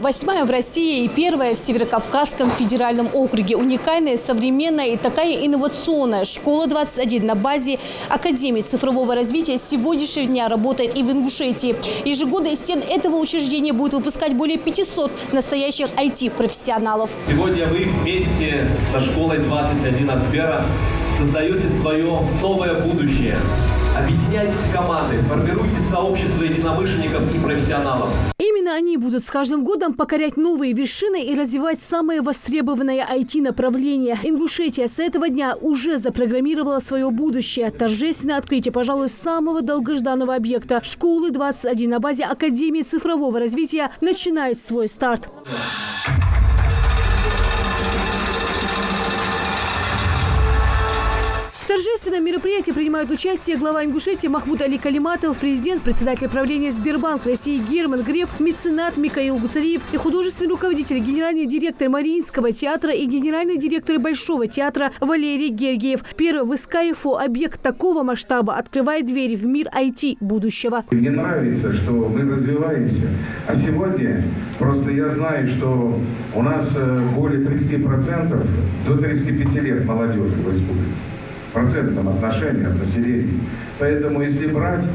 8-я в России и 1-я в Северокавказском федеральном округе. Уникальная, современная и такая инновационная школа-21 на базе Академии цифрового развития с сегодняшнего дня работает и в Ингушетии. Ежегодно из стен этого учреждения будет выпускать более 500 настоящих IT-профессионалов. Сегодня вы вместе со школой 21 от Сбера создаете свое новое будущее. Объединяйтесь в команды, формируйте сообщество единомышленников и профессионалов. Именно они будут с каждым годом покорять новые вершины и развивать самые востребованные IT-направления. Ингушетия с этого дня уже запрограммировала свое будущее. Торжественное открытие, пожалуй, самого долгожданного объекта – школы 21 на базе Академии цифрового развития начинает свой старт. В торжественном мероприятии принимают участие глава Ингушетии Махмуд Али Калиматов, президент, председатель правления Сбербанк России Герман Греф, меценат Михаил Гуцериев и художественный руководитель, генеральный директор Мариинского театра и генеральный директор Большого театра Валерий Гергиев. Первый в СКФО объект такого масштаба открывает двери в мир IT будущего. Мне нравится, что мы развиваемся. А сегодня просто я знаю, что у нас более 30% до 35 лет молодежи в республике. Процентном отношении от населения. Поэтому, если брать,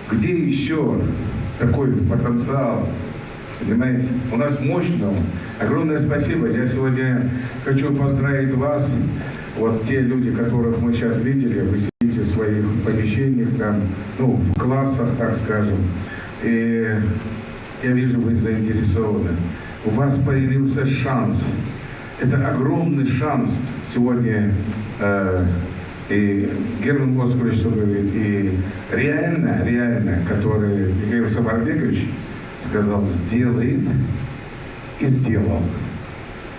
где еще такой потенциал, понимаете, у нас мощно. Огромное спасибо. Я сегодня хочу поздравить вас, вот те люди, которых мы сейчас видели, вы сидите в своих помещениях, там, в классах, так скажем, и я вижу, вы заинтересованы. У вас появился шанс. Это огромный шанс сегодня. И Герман Оскарович, что говорит, и реально, который Михаил Сапарбекович сказал, сделает и сделал.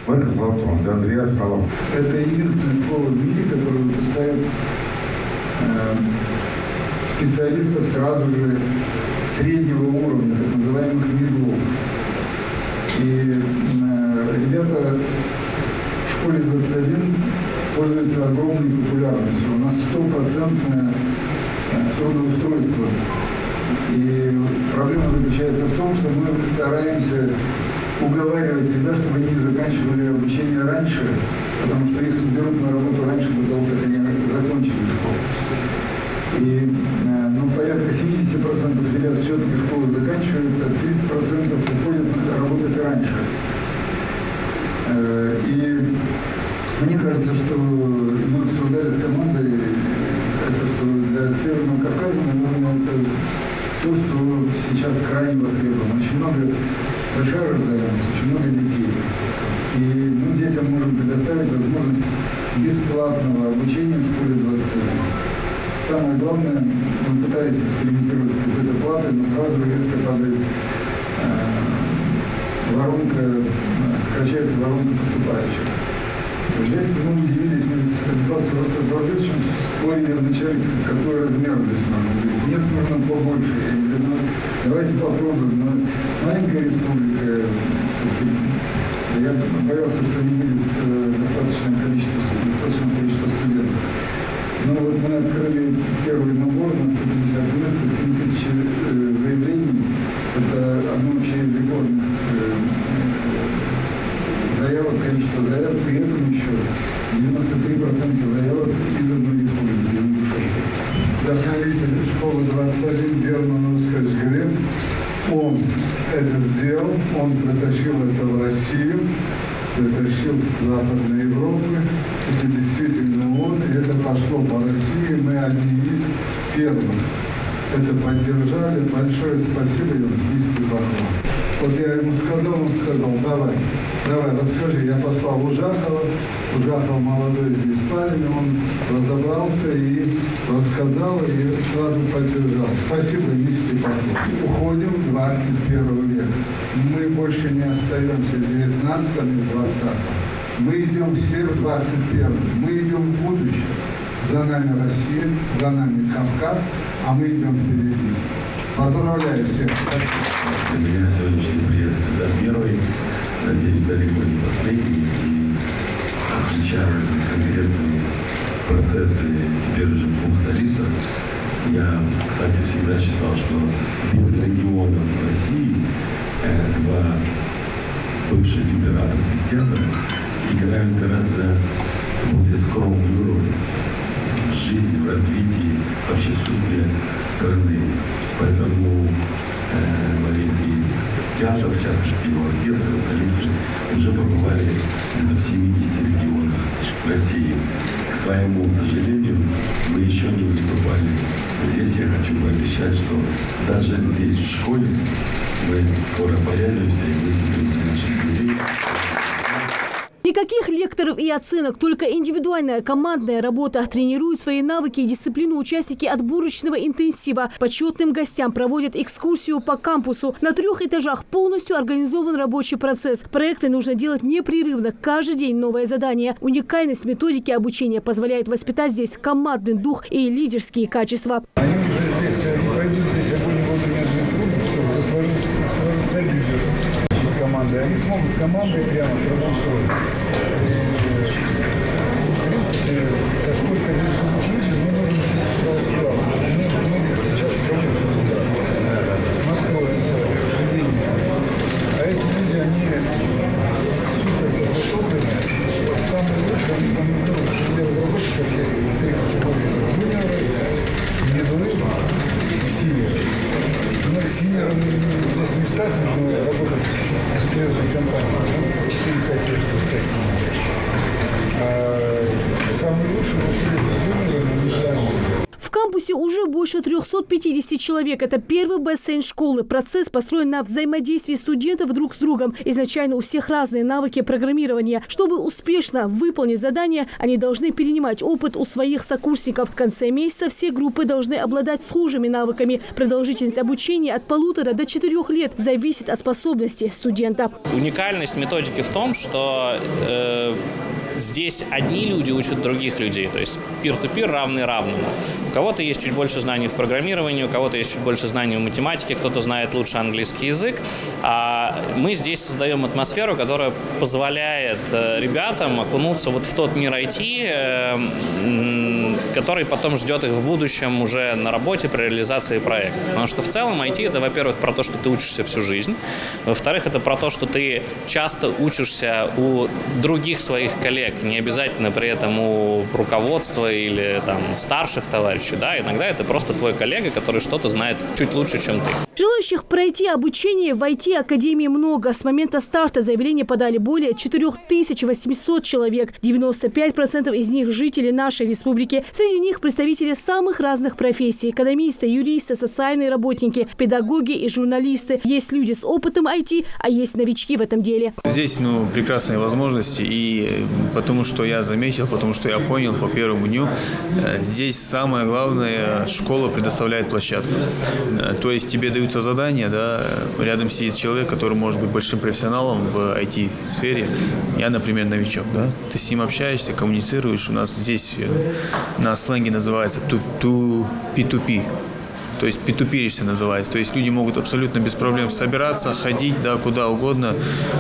Вот Андреас Фалов. Это единственная школа в мире, которая выпускает специалистов сразу же среднего уровня, так называемых мидлов. И ребята в школе 21 пользуются огромной популярностью. У нас 100% трудоустройство. И проблема заключается в том, что мы стараемся уговаривать ребят, чтобы они заканчивали обучение раньше, потому что их берут на работу раньше, до того, как они закончили школу. И порядка 70% ребят все-таки школу заканчивают, а 30% уходят работать раньше. И мне кажется, что мы обсуждали с командой, это что для Северного Кавказа, наверное, это то, что сейчас крайне востребовано. Очень большая рождаемость, очень много детей. И мы детям можем предоставить возможность бесплатного обучения в школе 21. Самое главное, мы пытались экспериментировать с какой-то платой, но сразу резко падает сокращается воронка поступающих. Здесь мы удивились, мы с Михаилом Сапарбековичем спорили вначале, какой размер здесь надо. Нет, нужно побольше. Я говорю, давайте попробуем. Но маленькая республика, я боялся, что не будет достаточное количество студентов. Но вот мы открыли первый набор на 150 мест, 3000 заявлений. Это одно вообще из рекордных заявок, количество заявок, при этом еще 93% заявок из одной республики, из Ингушетии. Вдохновитель школы 21 Герман Оскарович Греф, он это сделал, он притащил это в Россию, притащил с Западной Европы. Это действительно он, и это пошло по России, мы одни из первых. Это поддержали. Большое спасибо и низкий поклон. Вот я ему сказал, он сказал, давай, расскажи. Я послал Ужахова молодой здесь парень, он разобрался и рассказал, и сразу поддержал. Спасибо, низкий поклон. Уходим в 21 век. Мы больше не остаемся в 19 и в 20. Мы идем все в 21. Мы идем в будущее. За нами Россия, за нами Кавказ, а мы идем впереди. Поздравляю всех. Для меня сегодняшний приезд сюда первый, надеюсь, далеко не последний. И отвечая за конкретные процессы теперь уже в двух столицах, я, кстати, всегда считал, что без регионов России два бывших императорских театров играют гораздо более скромную роль в жизни, в развитии, вообще в судьбе страны. Поэтому Мариинский театр, в частности его оркестр, солисты, уже побывали в 70 регионах России. К своему сожалению, мы еще не выступали. Здесь я хочу пообещать, что даже здесь, в школе, мы скоро появимся и выступим для наших друзей. Никаких лекторов и оценок, только индивидуальная командная работа. Тренируют свои навыки и дисциплину участники отборочного интенсива. Почетным гостям проводят экскурсию по кампусу. На 3 этажах полностью организован рабочий процесс. Проекты нужно делать непрерывно. Каждый день новое задание. Уникальность методики обучения позволяет воспитать здесь командный дух и лидерские качества. Они уже здесь не пройдут здесь огонь и воду между трудностью, сложится лидер команды. Они смогут командой прямо трудоустроиться. В принципе, как только здесь будут люди, мы можем здесь отправить главу. Мы здесь сейчас мы откроемся людей. А эти люди, они супер подготовленные. Самые лучшие, они там берут среди разработчиков есть 3 категории. Джуниоры, медлы и синьоры. Но синьором здесь не стать, нужно работать в серьезной компании. 4-5 лет, чтобы стать синьором. Самый лучший В кампусе уже больше 350 человек. Это первый бассейн школы. Процесс построен на взаимодействии студентов друг с другом. Изначально у всех разные навыки программирования. Чтобы успешно выполнить задание, они должны перенимать опыт у своих сокурсников. В конце месяца все группы должны обладать схожими навыками. Продолжительность обучения от 1,5 до 4 лет зависит от способности студента. Уникальность методики в том, что здесь одни люди учат других людей, то есть peer-to-peer равный равному. У кого-то есть чуть больше знаний в программировании, у кого-то есть чуть больше знаний в математике, кто-то знает лучше английский язык. А мы здесь создаем атмосферу, которая позволяет ребятам окунуться вот в тот мир IT, который потом ждет их в будущем уже на работе при реализации проекта. Потому что в целом IT – это, во-первых, про то, что ты учишься всю жизнь. Во-вторых, это про то, что ты часто учишься у других своих коллег, не обязательно при этом у руководства или там старших товарищей, да, иногда это просто твой коллега, который что-то знает чуть лучше, чем ты. Желающих пройти обучение в IT-академии много. С момента старта заявление подали более 4800 человек. 95% из них жители нашей республики. Среди них представители самых разных профессий. Экономисты, юристы, социальные работники, педагоги и журналисты. Есть люди с опытом IT, а есть новички в этом деле. Здесь прекрасные возможности, и потому что я заметил, потому что я понял по первому дню, здесь самое главное, школа предоставляет площадку. То есть тебе даются задания, да, рядом сидит человек, который может быть большим профессионалом в IT-сфере. Я, например, новичок, да. Ты с ним общаешься, коммуницируешь. У нас здесь на сленге называется P2P. То есть P2P называется. То есть люди могут абсолютно без проблем собираться, ходить, да, куда угодно,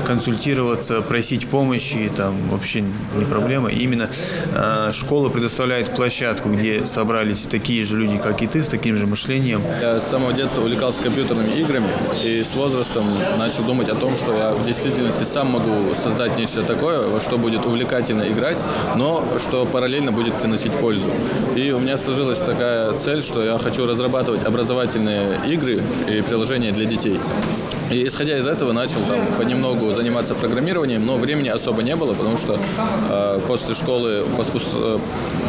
консультироваться, просить помощи, там вообще не проблема. Именно школа предоставляет площадку, где собрались такие же люди, как и ты, с таким же мышлением. Я с самого детства увлекался компьютерными играми и с возрастом начал думать о том, что я в действительности сам могу создать нечто такое, во что будет увлекательно играть, но что параллельно будет приносить пользу. И у меня сложилась такая цель, что я хочу разрабатывать образовательные игры и приложения для детей. И исходя из этого начал понемногу заниматься программированием, но времени особо не было, потому что после школы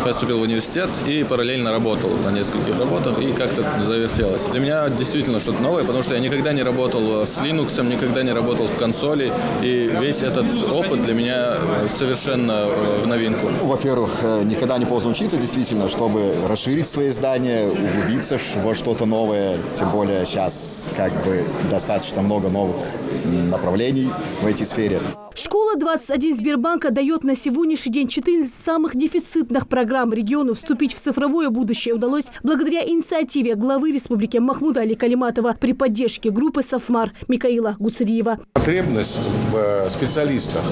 поступил в университет и параллельно работал на нескольких работах, и как-то завертелось. Для меня действительно что-то новое, потому что я никогда не работал с Linux, никогда не работал в консоли, и весь этот опыт для меня совершенно в новинку. Во-первых, никогда не поздно учиться, действительно, чтобы расширить свои знания, углубиться во что-то новое, тем более сейчас достаточно много новых направлений в IT-сфере. Школа 21 Сбербанка дает на сегодняшний день 4 из самых дефицитных программ региону. Вступить в цифровое будущее удалось благодаря инициативе главы республики Махмуда Али Калиматова при поддержке группы «Софмар» Микаила Гуцериева. Потребность в специалистах,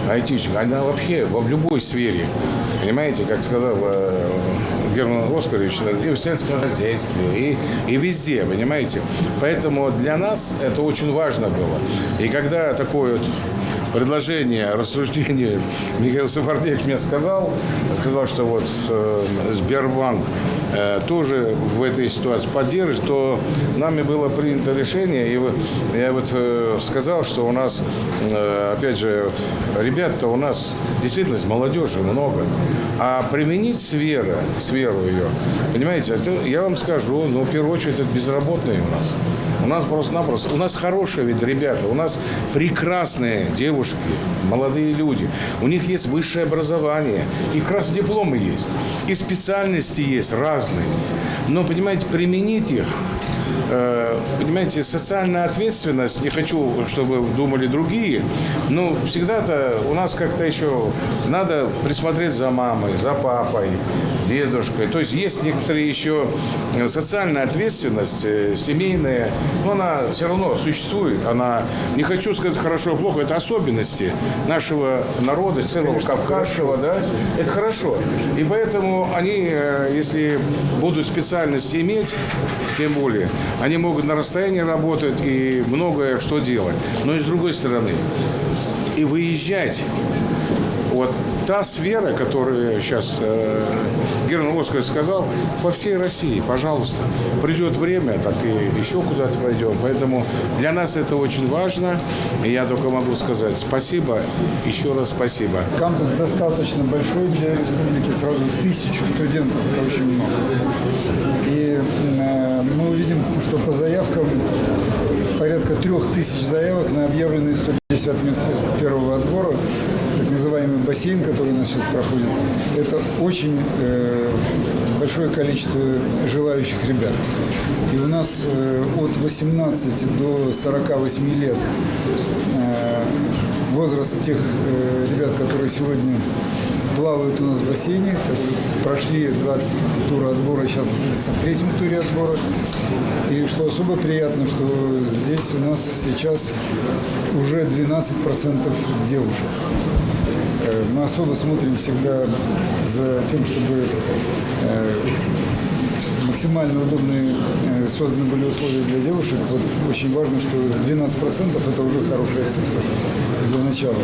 айтишниках, она вообще в любой сфере. Понимаете, как сказал Герман Оскарович, и в сельском хозяйстве, и везде, понимаете. Поэтому для нас это очень важно было. И когда такой предложение, рассуждение Михаил Сафарнеевич мне сказал, что вот Сбербанк тоже в этой ситуации поддержит, то нами было принято решение, и я вот сказал, что у нас, опять же, ребят-то у нас действительно молодежи много, а применить сферу ее, понимаете, я вам скажу, в первую очередь, это безработные у нас. У нас просто-напросто, у нас хорошие ведь ребята, у нас прекрасные девушки, молодые люди. У них есть высшее образование, и как раз дипломы есть, и специальности есть разные. Но, понимаете, применить их, понимаете, социальная ответственность, не хочу, чтобы думали другие, но всегда-то у нас как-то еще надо присмотреть за мамой, за папой, дедушкой. То есть есть некоторые еще социальная ответственность, семейная, но она все равно существует. Она, не хочу сказать хорошо и плохо, это особенности нашего народа, целого кавказского, да, это хорошо. И поэтому они, если будут специальности иметь, тем более, они могут на расстоянии работать и многое что делать. Но и с другой стороны, и выезжать. Вот та сфера, которую сейчас Герман Оскарович сказал, по всей России, пожалуйста. Придет время, так и еще куда-то пойдем. Поэтому для нас это очень важно. И я только могу сказать спасибо, еще раз спасибо. Кампус достаточно большой для республики, сразу 1000 студентов, это очень много. И мы увидим, что по заявкам порядка 3000 заявок на объявленные 150 мест первого отбора. Так называемый бассейн, который у нас сейчас проходит, это очень большое количество желающих ребят. И у нас от 18 до 48 лет возраст тех ребят, которые сегодня плавают у нас в бассейне, которые прошли 2 тура отбора и сейчас находятся в 3-м туре отбора. И что особо приятно, что здесь у нас сейчас уже 12% девушек. Мы особо смотрим всегда за тем, чтобы максимально удобные созданы были условия для девушек. Вот очень важно, что 12% это уже хорошая цифра для начала.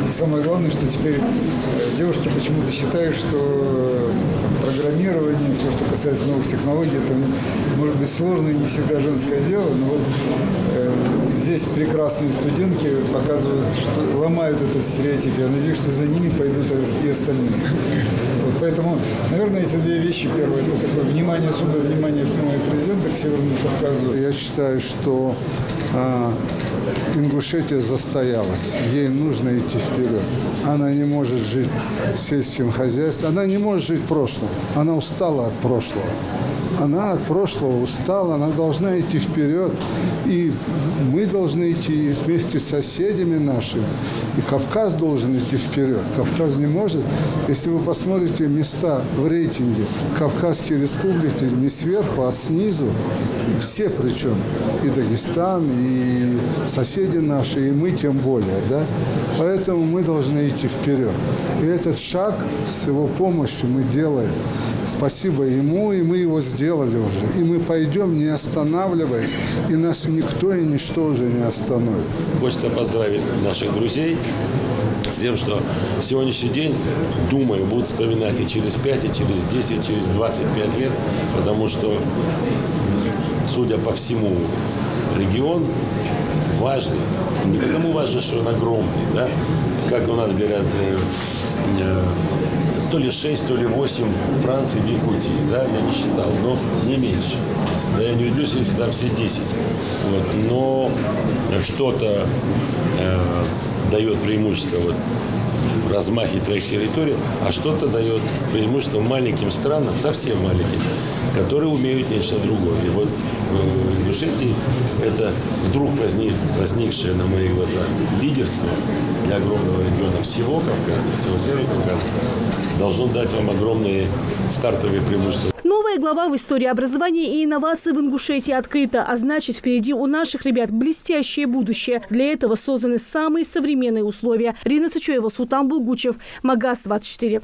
И самое главное, что теперь девушки почему-то считают, что программирование, все, что касается новых технологий, это может быть сложно и не всегда женское дело, но вот здесь прекрасные студентки показывают, что ломают этот стереотип. Я надеюсь, что за ними пойдут и остальные. Вот поэтому, наверное, эти 2 вещи. Первое, это такое внимание, особое внимание президента к Северному Кавказу. Я считаю, что Ингушетия застоялась. Ей нужно идти вперед. Она не может жить сельским хозяйством. Она не может жить в прошлом. Она устала от прошлого. Она от прошлого устала, она должна идти вперед. И мы должны идти вместе с соседями нашими. И Кавказ должен идти вперед. Кавказ не может. Если вы посмотрите места в рейтинге Кавказские республики не сверху, а снизу, все причем, и Дагестан, и соседи наши, и мы тем более, да. Поэтому мы должны идти вперед. И этот шаг с его помощью мы делаем. Спасибо ему, и мы его сделали уже. И мы пойдем, не останавливаясь, и нас никто и ничто уже не остановит. Хочется поздравить наших друзей с тем, что сегодняшний день, думаю, будут вспоминать и через 5, и через 10, и через 25 лет, потому что, судя по всему, регион важный. Не потому важно, что он огромный, да? Как у нас говорят, то ли 6, то ли 8 Франции, в Якутии, да, я не считал, но не меньше. Да, я не удивлюсь, если там все 10. Вот. Но что-то дает преимущество вот, в размахе твоих территорий, а что-то дает преимущество маленьким странам, совсем маленьким, которые умеют нечто другое. И вот в Ингушетии это вдруг возникшее на моих глазах лидерство для огромного региона всего Кавказа, всего Северного Кавказа, должно дать вам огромные стартовые преимущества. Новая глава в истории образования и инноваций в Ингушетии открыта, а значит, впереди у наших ребят блестящее будущее. Для этого созданы самые современные условия. Рина Сычуева, Султан Булгучев, Магаз 24.